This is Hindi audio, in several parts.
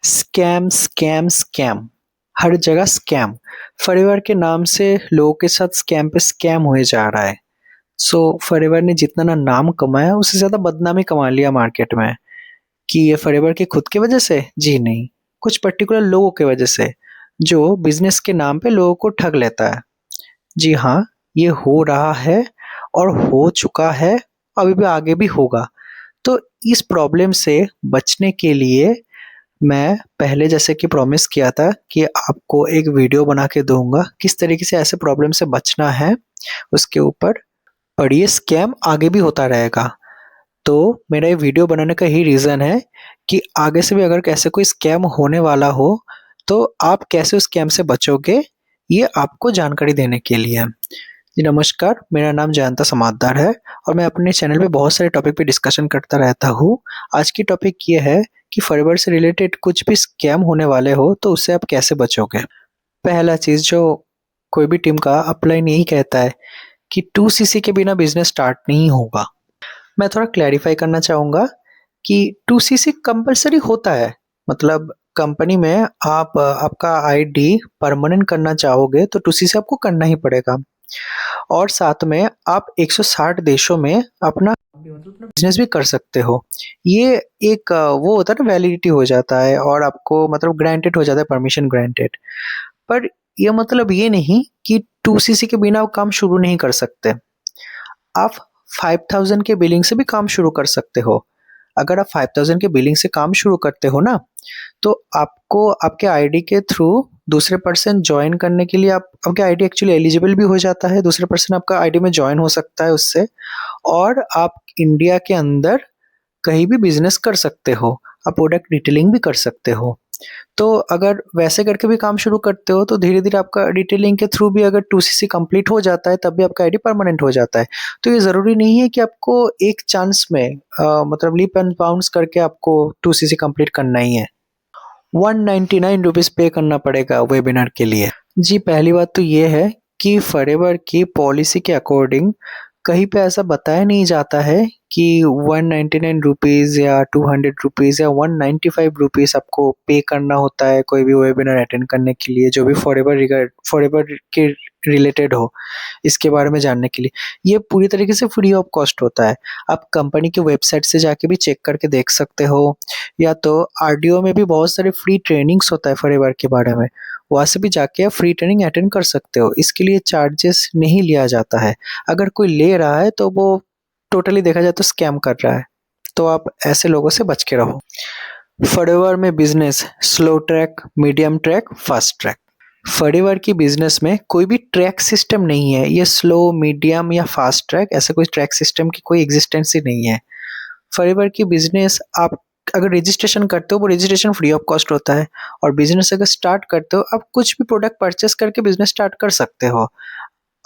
स्कैम स्कैम स्कैम, हर जगह स्कैम। फॉरएवर के नाम से लोगों के साथ स्कैम पे स्कैम हुए जा रहा है। सो फॉरएवर ने जितना ना नाम कमाया उससे ज्यादा बदनामी कमा लिया मार्केट में। कि ये फॉरएवर की खुद की वजह से? जी नहीं, कुछ पर्टिकुलर लोगों की वजह से जो बिजनेस के नाम पे लोगों को ठग लेता है। जी हाँ, ये हो रहा है और हो चुका है, अभी भी आगे भी होगा। तो इस प्रॉब्लम से बचने के लिए मैं पहले जैसे कि प्रॉमिस किया था कि आपको एक वीडियो बना के दूंगा किस तरीके से ऐसे प्रॉब्लम से बचना है उसके ऊपर। और ये स्कैम आगे भी होता रहेगा। तो मेरा ये वीडियो बनाने का ही रीज़न है कि आगे से भी अगर कैसे कोई स्कैम होने वाला हो तो आप कैसे उस स्कैम से बचोगे, ये आपको जानकारी देने के लिए है। जी नमस्कार, मेरा नाम जयंता समाददार है और मैं अपने चैनल पे बहुत सारे टॉपिक पे डिस्कशन करता रहता हूँ। आज की टॉपिक ये है कि फॉरएवर से रिलेटेड कुछ भी स्कैम होने वाले हो तो उससे आप कैसे बचोगे। पहला चीज़ जो कोई भी टीम का अपलाइन यही कहता है कि 2CC के बिना बिज़नेस स्टार्ट नहीं होगा। मैं थोड़ा क्लैरिफ़ाई करना चाहूँगा कि 2CC कंपल्सरी होता है। मतलब कंपनी में आप आपका आईडी परमानेंट करना चाहोगे तो 2CC आपको करना ही पड़ेगा। और साथ में आप 160 देशों में अपना बिज़नेस भी कर सकते हो। ये एक वो होता है ना, वैलिडिटी हो जाता है और आपको मतलब ग्रांटेड हो जाता है, परमिशन ग्रांटेड। पर ये मतलब ये नहीं कि 2CC के बिना आप काम शुरू नहीं कर सकते। आप 5000 के बिलिंग से भी काम शुरू कर सकते हो। अगर आप 5000 के बिलिंग से काम शुरू करते हो ना, तो आपको आपके आईडी के थ्रू दूसरे पर्सन जॉइन करने के लिए आपके आईडी एक्चुअली एलिजिबल भी हो जाता है। दूसरे पर्सन आपका आईडी में जॉइन हो सकता है उससे, और आप इंडिया के अंदर कहीं भी बिज़नेस कर सकते हो। आप प्रोडक्ट रिटेलिंग भी कर सकते हो। तो अगर वैसे करके भी काम शुरू करते हो तो धीरे-धीरे आपका डिटेलिंग के थ्रू भी अगर 2CC कंप्लीट हो जाता है तब भी आपका आईडी परमानेंट हो जाता है। तो ये ज़रूरी नहीं है कि आपको एक चांस में मतलब लीप एंड बाउंस करके आपको 2CC कंप्लीट करना ही है। 199 रुपीज़ पे करना पड़ेगा वेबिनार के लिए। जी, पहली बात तो ये है कि फॉरएवर की पॉलिसी के अकॉर्डिंग कहीं पे ऐसा बताया नहीं जाता है कि 199 रुपीज़ या 200 रुपीज़ या 195 रुपीज़ आपको पे करना होता है कोई भी वेबिनार अटेंड करने के लिए, जो भी फॉरएवर के रिलेटेड हो, इसके बारे में जानने के लिए। ये पूरी तरीके से फ्री ऑफ कॉस्ट होता है। आप कंपनी की वेबसाइट से जाके भी चेक करके देख सकते हो, या तो आरडीओ में भी बहुत सारे फ्री ट्रेनिंग्स होता है फॉरएवर के बारे में, वहाँ से भी जाके आप फ्री ट्रेनिंग अटेंड कर सकते हो। इसके लिए चार्जेस नहीं लिया जाता है। अगर कोई ले रहा है तो वो टोटली देखा जाए तो स्कैम कर रहा है। तो आप ऐसे लोगों से बच के रहो। फॉरएवर में business slow track, medium track, fast track. Forever की बिजनेस में कोई भी ट्रैक सिस्टम नहीं है। ये स्लो, मीडियम या फास्ट ट्रैक, ऐसा कोई ट्रैक सिस्टम की कोई एग्जिस्टेंस ही नहीं है। फॉरएवर की बिजनेस आप अगर रजिस्ट्रेशन करते हो वो रजिस्ट्रेशन फ्री ऑफ कॉस्ट होता है, और बिजनेस अगर स्टार्ट करते हो आप कुछ भी प्रोडक्ट परचेस करके बिजनेस स्टार्ट कर सकते हो।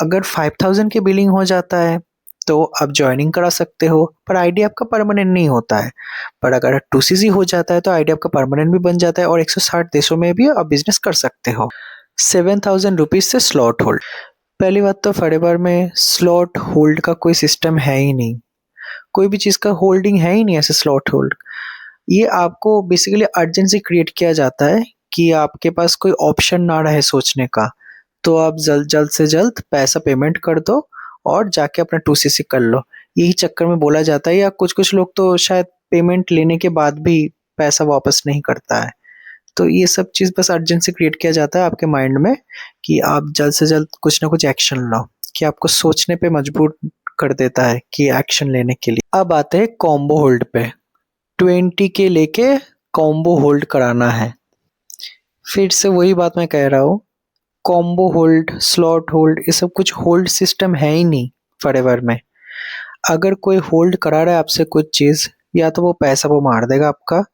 अगर 5000 की बिलिंग हो जाता है तो आप जॉइनिंग करा सकते हो, पर आईडी आपका परमानेंट नहीं होता है। पर अगर 2CC हो जाता है तो आईडी आपका परमानेंट भी बन जाता है और 160 देशों में भी आप बिजनेस कर सकते हो। 7000 रुपीज से स्लॉट होल्ड। पहली बात तो फॉरएवर में स्लॉट होल्ड का कोई सिस्टम है ही नहीं। कोई भी चीज़ का होल्डिंग है ही नहीं ऐसे स्लॉट होल्ड। ये आपको बेसिकली अर्जेंसी क्रिएट किया जाता है कि आपके पास कोई ऑप्शन ना रहे सोचने का। तो आप जल्द से जल्द पैसा पेमेंट कर दो और जाके अपना 2CC कर लो। यही चक्कर में बोला जाता है, या कुछ-कुछ लोग तो शायद पेमेंट लेने के बाद भी पैसा वापस नहीं करता है। तो ये सब चीज़ बस अर्जेंसी क्रिएट किया जाता है आपके माइंड में कि आप जल्द से जल्द कुछ ना कुछ एक्शन लो, कि आपको सोचने पे मजबूर कर देता है कि एक्शन लेने के लिए। अब आते हैं कॉम्बो होल्ड पे। 20 के लेके कॉम्बो होल्ड कराना है। फिर से वही बात मैं कह रहा हूँ, कॉम्बो होल्ड, स्लॉट होल्ड, ये सब कुछ होल्ड सिस्टम है ही नहीं फॉरएवर में। अगर कोई होल्ड करा रहा है आपसे कुछ चीज़, या तो वो पैसा वो मार देगा आपका,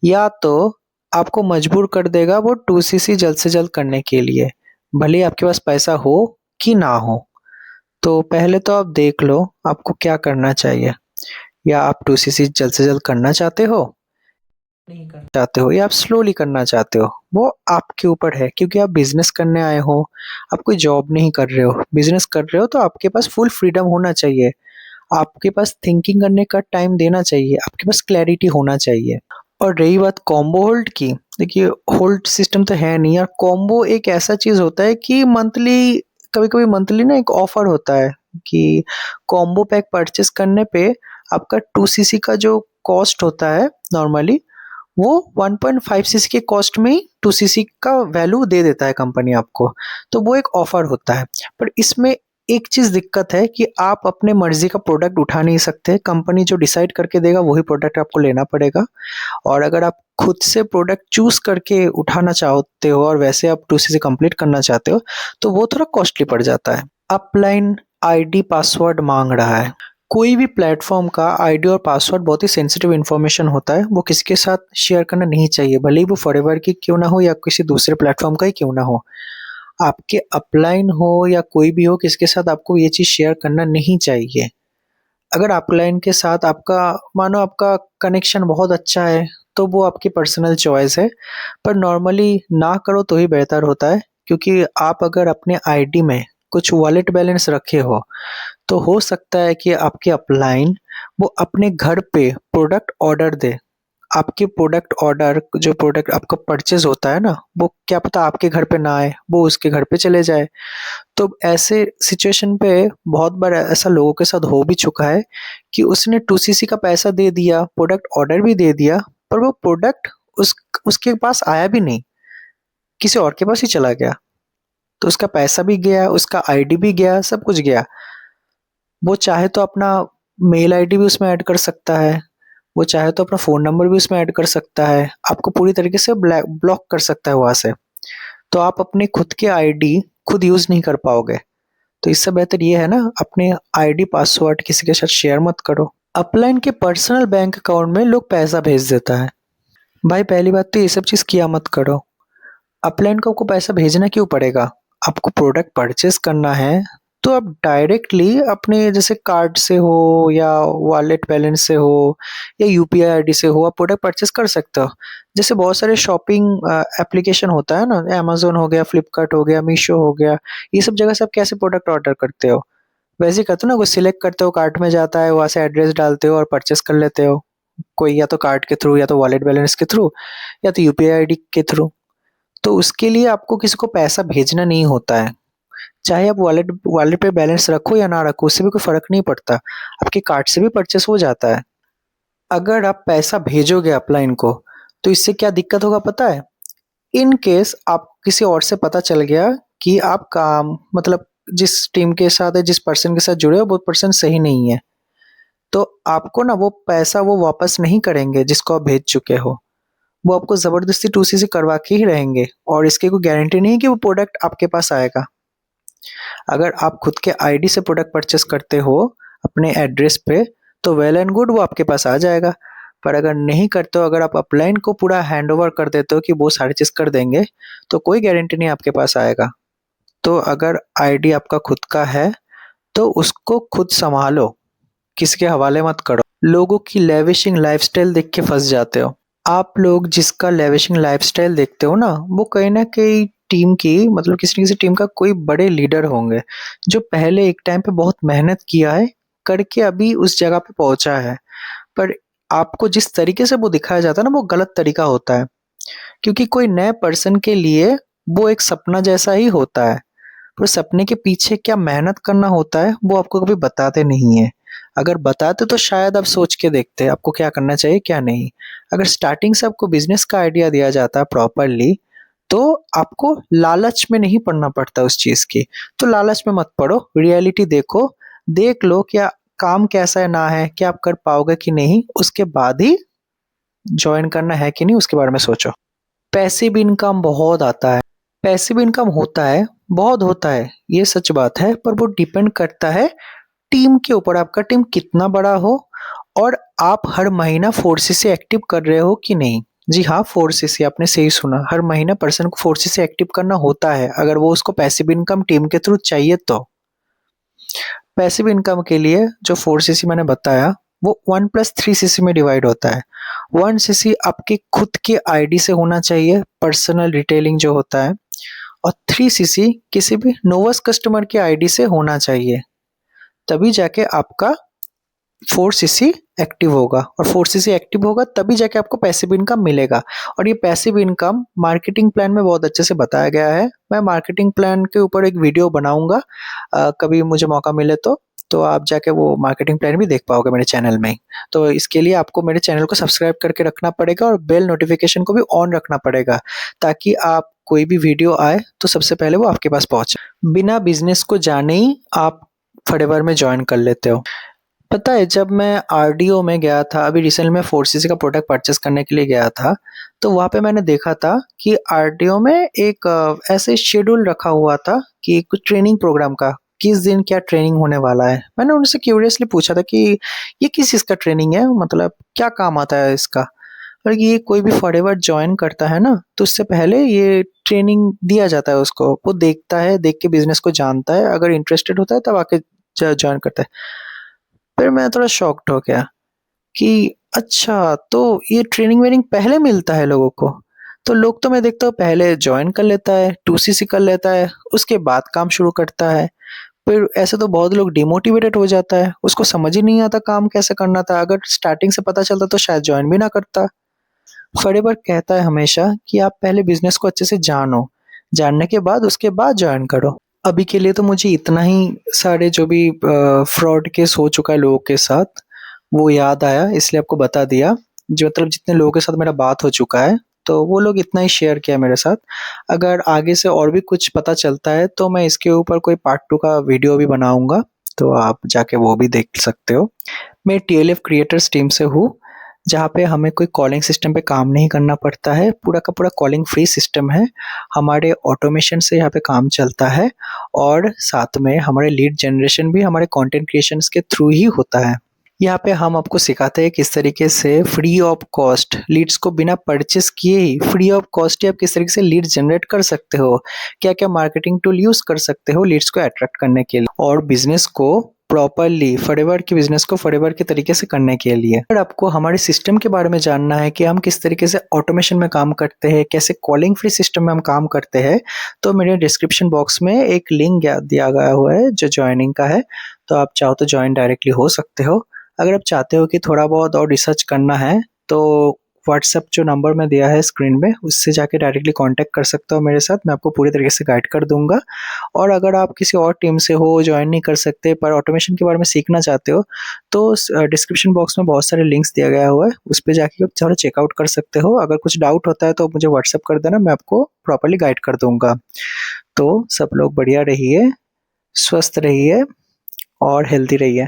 या तो आपको मजबूर कर देगा वो 2CC जल्द से जल्द करने के लिए, भले ही आपके पास पैसा हो कि ना हो। तो पहले तो आप देख लो आपको क्या करना चाहिए। या आप 2CC जल्द से जल्द करना चाहते हो, नहीं करना चाहते हो, या आप स्लोली करना चाहते हो, वो आपके ऊपर है। क्योंकि आप बिजनेस करने आए हो, आप कोई जॉब नहीं कर रहे हो, बिजनेस कर रहे हो, तो आपके पास फुल फ्रीडम होना चाहिए। आपके पास थिंकिंग करने का टाइम देना चाहिए, आपके पास क्लैरिटी होना चाहिए। और रही बात कॉम्बो होल्ड की, देखिए होल्ड सिस्टम तो है नहीं यार, कॉम्बो एक ऐसा चीज़ होता है कि मंथली, कभी-कभी मंथली ना एक ऑफर होता है कि कॉम्बो पैक परचेज़ करने पे आपका 2 सीसी का जो कॉस्ट होता है नॉर्मली, वो 1.5 सीसी के कॉस्ट में ही 2 सीसी का वैल्यू दे देता है कंपनी आपको। तो वो एक ऑफर होता है। पर इसमें एक चीज़ दिक्कत है कि आप अपने मर्ज़ी का प्रोडक्ट उठा नहीं सकते, कंपनी जो डिसाइड करके देगा वही प्रोडक्ट आपको लेना पड़ेगा। और अगर आप खुद से प्रोडक्ट चूज़ करके उठाना चाहते हो और वैसे आप 2 सीसी कंप्लीट करना चाहते हो, तो वो थोड़ा कॉस्टली पड़ जाता है। अपलाइन आईडी पासवर्ड माँग रहा है। कोई भी प्लेटफ़ॉर्म का आईडी और पासवर्ड बहुत ही सेंसिटिव इन्फॉर्मेशन होता है, वो किसी के साथ शेयर करना नहीं चाहिए, भले ही वो फॉरएवर की क्यों ना हो या किसी दूसरे प्लेटफ़ॉर्म का ही क्यों ना हो। आपके अपलाइन हो या कोई भी हो, किसी के साथ आपको ये चीज़ शेयर करना नहीं चाहिए। अगर अपलाइन के साथ आपका मानो आपका कनेक्शन बहुत अच्छा है, तो वो आपकी पर्सनल चॉइस है, पर नॉर्मली ना करो तो ही बेहतर होता है, क्योंकि आप अगर अपने आईडी में कुछ वॉलेट बैलेंस रखे हो, तो हो सकता है कि आपके अपलाइन वो अपने घर पे प्रोडक्ट ऑर्डर दे। आपके प्रोडक्ट ऑर्डर जो प्रोडक्ट आपका परचेज़ होता है ना, वो क्या पता आपके घर पे ना आए, वो उसके घर पे चले जाए। तो ऐसे सिचुएशन पे बहुत बार ऐसा लोगों के साथ हो भी चुका है कि उसने 2 सीसी का पैसा दे दिया, प्रोडक्ट ऑर्डर भी दे दिया, पर वो प्रोडक्ट उसके पास आया भी नहीं, किसी और के पास ही चला गया। तो उसका पैसा भी गया, उसका आईडी भी गया, सब कुछ गया। वो चाहे तो अपना मेल आईडी भी उसमें ऐड कर सकता है, वो चाहे तो अपना फ़ोन नंबर भी उसमें ऐड कर सकता है, आपको पूरी तरीके से ब्लॉक कर सकता है वहाँ से। तो आप अपनी खुद की आईडी खुद यूज़ नहीं कर पाओगे। तो इससे बेहतर ये है ना, अपने आईडी पासवर्ड किसी के साथ शेयर मत करो। अपलाइन के पर्सनल बैंक अकाउंट में लोग पैसा भेज देता है। भाई पहली बात तो ये सब चीज़ किया मत करो। अपलाइन को आपको पैसा भेजना क्यों पड़ेगा? आपको प्रोडक्ट परचेज़ करना है, तो आप डायरेक्टली अपने जैसे कार्ड से हो या वॉलेट बैलेंस से हो या यूपीआई आईडी से हो, आप प्रोडक्ट परचेज़ कर सकते हो। जैसे बहुत सारे शॉपिंग एप्लीकेशन होता है ना, अमेज़न हो गया, फ्लिपकार्ट हो गया, मीशो हो गया, ये सब जगह से आप कैसे प्रोडक्ट ऑर्डर करते हो? वैसे ही करते हो ना, वो सिलेक्ट करते हो, कार्ट में जाता है, वहाँ से एड्रेस डालते हो और परचेज़ कर लेते हो। कोई या तो कार्ड के थ्रू या तो वॉलेट बैलेंस के थ्रू या तो यूपीआई आईडी के थ्रू। तो उसके लिए आपको किसी को पैसा भेजना नहीं होता है। चाहे आप वॉलेट वॉलेट पे बैलेंस रखो या ना रखो, उससे भी कोई फ़र्क नहीं पड़ता। आपके कार्ड से भी परचेज़ हो जाता है। अगर आप पैसा भेजोगे अपलाइन को, तो इससे क्या दिक्कत होगा पता है? इन केस आप किसी और से पता चल गया कि आप काम मतलब जिस टीम के साथ या जिस पर्सन के साथ जुड़े हो वो पर्सन सही नहीं है, तो आपको ना वो पैसा वो वापस नहीं करेंगे जिसको आप भेज चुके हो। वो आपको ज़बरदस्ती 2सीसी करवा के ही रहेंगे और इसकी कोई गारंटी नहीं है कि वो प्रोडक्ट आपके पास आएगा। अगर आप खुद के आईडी से प्रोडक्ट परचेज़ करते हो अपने एड्रेस पे, तो वेल एंड गुड, वो आपके पास आ जाएगा। पर अगर नहीं करते हो, अगर आप अपलाइन को पूरा हैंडओवर कर देते हो कि वो सारी चीज़ कर देंगे, तो कोई गारंटी नहीं आपके पास आएगा। तो अगर आईडी आपका खुद का है, तो उसको खुद सँभालो, किसी के हवाले मत करो। लोगों की लेविशिंग लाइफ़स्टाइल देख के फँस जाते हो। आप लोग जिसका लेविशिंग लाइफ़स्टाइल देखते हो ना, वो कहीं न कहीं टीम की मतलब किसी न किसी टीम का कोई बड़े लीडर होंगे, जो पहले एक टाइम पे बहुत मेहनत किया है, करके अभी उस जगह पे पहुँचा है। पर आपको जिस तरीके से वो दिखाया जाता है ना, वो गलत तरीका होता है। क्योंकि कोई नए पर्सन के लिए वो एक सपना जैसा ही होता है। पर सपने के पीछे क्या मेहनत करना होता है, वो आपको कभी बताते नहीं हैं। अगर बताते तो शायद आप सोच के देखते, आपको क्या करना चाहिए, क्या नहीं। अगर स्टार्टिंग से आपको बिज़नेस का आइडिया दिया जाता है प्रॉपर्ली, तो आपको लालच में नहीं पड़ना पड़ता उस चीज़ की। तो लालच में मत पड़ो, रियलिटी देखो, देख लो क्या काम कैसा है ना है, क्या आप कर पाओगे कि नहीं, उसके बाद ही जॉइन करना है कि नहीं, उसके बारे में सोचो। पैसिव इनकम बहुत आता है। पैसिव इनकम होता है, बहुत होता है, ये सच बात है, पर वो डिपेंड करता है टीम के ऊपर, आपका टीम कितना बड़ा हो और आप हर महीना 4CC एक्टिव कर रहे हो कि नहीं। जी हाँ, 4CC आपने सही सुना, हर महीना पर्सन को 4CC एक्टिव करना होता है, अगर वो उसको पैसिव इनकम टीम के थ्रू चाहिए तो। पैसिव इनकम के लिए जो 4CC मैंने बताया, वो 1+3CC में डिवाइड होता है। 1CC आपके खुद के आईडी से होना चाहिए, पर्सनल रिटेलिंग जो होता है, और 3CC किसी भी नोवस कस्टमर के आईडी से होना चाहिए, तभी जाके आपका 4cc एक्टिव होगा, और 4cc एक्टिव होगा तभी जाके आपको पैसिव इनकम मिलेगा। और ये पैसिव इनकम मार्केटिंग प्लान में बहुत अच्छे से बताया गया है। मैं मार्केटिंग प्लान के ऊपर एक वीडियो बनाऊंगा, कभी मुझे मौका मिले तो आप जाके वो मार्केटिंग प्लान भी देख पाओगे मेरे चैनल में ही। तो इसके लिए आपको मेरे चैनल को सब्सक्राइब करके रखना पड़ेगा और बेल नोटिफिकेशन को भी ऑन रखना पड़ेगा, ताकि आप कोई भी वीडियो आए तो सबसे पहले वो आपके पास पहुंचे। बिना बिजनेस को जाने ही आप फटेवर में ज्वाइन कर लेते हो। पता है, जब मैं आरडीओ में गया था, अभी रिसेंट में 4cc का प्रोडक्ट परचेस करने के लिए गया था, तो वहाँ पे मैंने देखा था कि आरडीओ में एक ऐसे शेड्यूल रखा हुआ था कि कुछ ट्रेनिंग प्रोग्राम का, किस दिन क्या ट्रेनिंग होने वाला है। मैंने उनसे क्यूरियसली पूछा था कि ये किस चीज़ का ट्रेनिंग है, मतलब क्या काम आता है इसका। और ये कोई भी फॉरएवर ज्वाइन करता है ना, तो उससे पहले ये ट्रेनिंग दिया जाता है उसको, वो देखता है, देख के बिजनेस को जानता है, अगर इंटरेस्टेड होता है तब आके ज्वाइन करता है। फिर मैं थोड़ा शॉक्ड हो गया कि अच्छा, तो ये ट्रेनिंग वेनिंग पहले मिलता है लोगों को। तो लोग तो मैं देखता हूँ पहले ज्वाइन कर लेता है, 2cc कर लेता है, उसके बाद काम शुरू करता है। फिर ऐसे तो बहुत लोग डिमोटिवेटेड हो जाता है, उसको समझ ही नहीं आता काम कैसे करना था। अगर स्टार्टिंग से पता चलता तो शायद ज्वाइन भी ना करता। फरेवर कहता है हमेशा कि आप पहले बिजनेस को अच्छे से जानो, जानने के बाद उसके बाद ज्वाइन करो। अभी के लिए तो मुझे इतना ही सारे जो भी फ्रॉड केस हो चुका है लोगों के साथ, वो याद आया, इसलिए आपको बता दिया। जो मतलब जितने लोगों के साथ मेरा बात हो चुका है, तो वो लोग इतना ही शेयर किया मेरे साथ। अगर आगे से और भी कुछ पता चलता है तो मैं इसके ऊपर कोई पार्ट 2 का वीडियो भी बनाऊँगा, तो आप जाके वो भी देख सकते हो। मैं टीएलएफ क्रिएटर्स टीम से हूँ, जहाँ पे हमें कोई कॉलिंग सिस्टम पे काम नहीं करना पड़ता है, पूरा का पूरा कॉलिंग फ्री सिस्टम है। हमारे ऑटोमेशन से यहाँ पे काम चलता है, और साथ में हमारे लीड जनरेशन भी हमारे कंटेंट क्रिएशंस के थ्रू ही होता है। यहाँ पे हम आपको सिखाते हैं किस तरीके से फ्री ऑफ कॉस्ट लीड्स को बिना परचेस किए ही फ्री ऑफ कॉस्ट ही आप किस तरीके से लीड जनरेट कर सकते हो, क्या-क्या मार्केटिंग टूल यूज़ कर सकते हो लीड्स को अट्रैक्ट करने के लिए, और बिज़नेस को प्रॉपर्ली फॉरएवर के बिज़नेस को फॉरएवर के तरीके से करने के लिए। अगर आपको हमारे सिस्टम के बारे में जानना है कि हम किस तरीके से ऑटोमेशन में काम करते हैं, कैसे कॉलिंग फ्री सिस्टम में हम काम करते हैं, तो मेरे डिस्क्रिप्शन बॉक्स में एक लिंक दिया गया हुआ है जो जॉइनिंग का है, तो आप चाहो तो जॉइन डायरेक्टली हो सकते हो। अगर आप चाहते हो कि थोड़ा बहुत और रिसर्च करना है, तो व्हाट्सएप जो नंबर मैं दिया है स्क्रीन में, उससे जाके डायरेक्टली कांटेक्ट कर सकते हो मेरे साथ, मैं आपको पूरी तरीके से गाइड कर दूँगा। और अगर आप किसी और टीम से हो, जॉइन नहीं कर सकते पर ऑटोमेशन के बारे में सीखना चाहते हो, तो डिस्क्रिप्शन बॉक्स में बहुत सारे लिंक्स दिया गया हुआ है, उस पे जाके आप थोड़ा चेकआउट कर सकते हो। अगर कुछ डाउट होता है तो मुझे व्हाट्सएप कर देना, मैं आपको प्रॉपर्ली गाइड कर दूँगा। तो सब लोग बढ़िया रहिए, स्वस्थ रहिए और हेल्दी रहिए।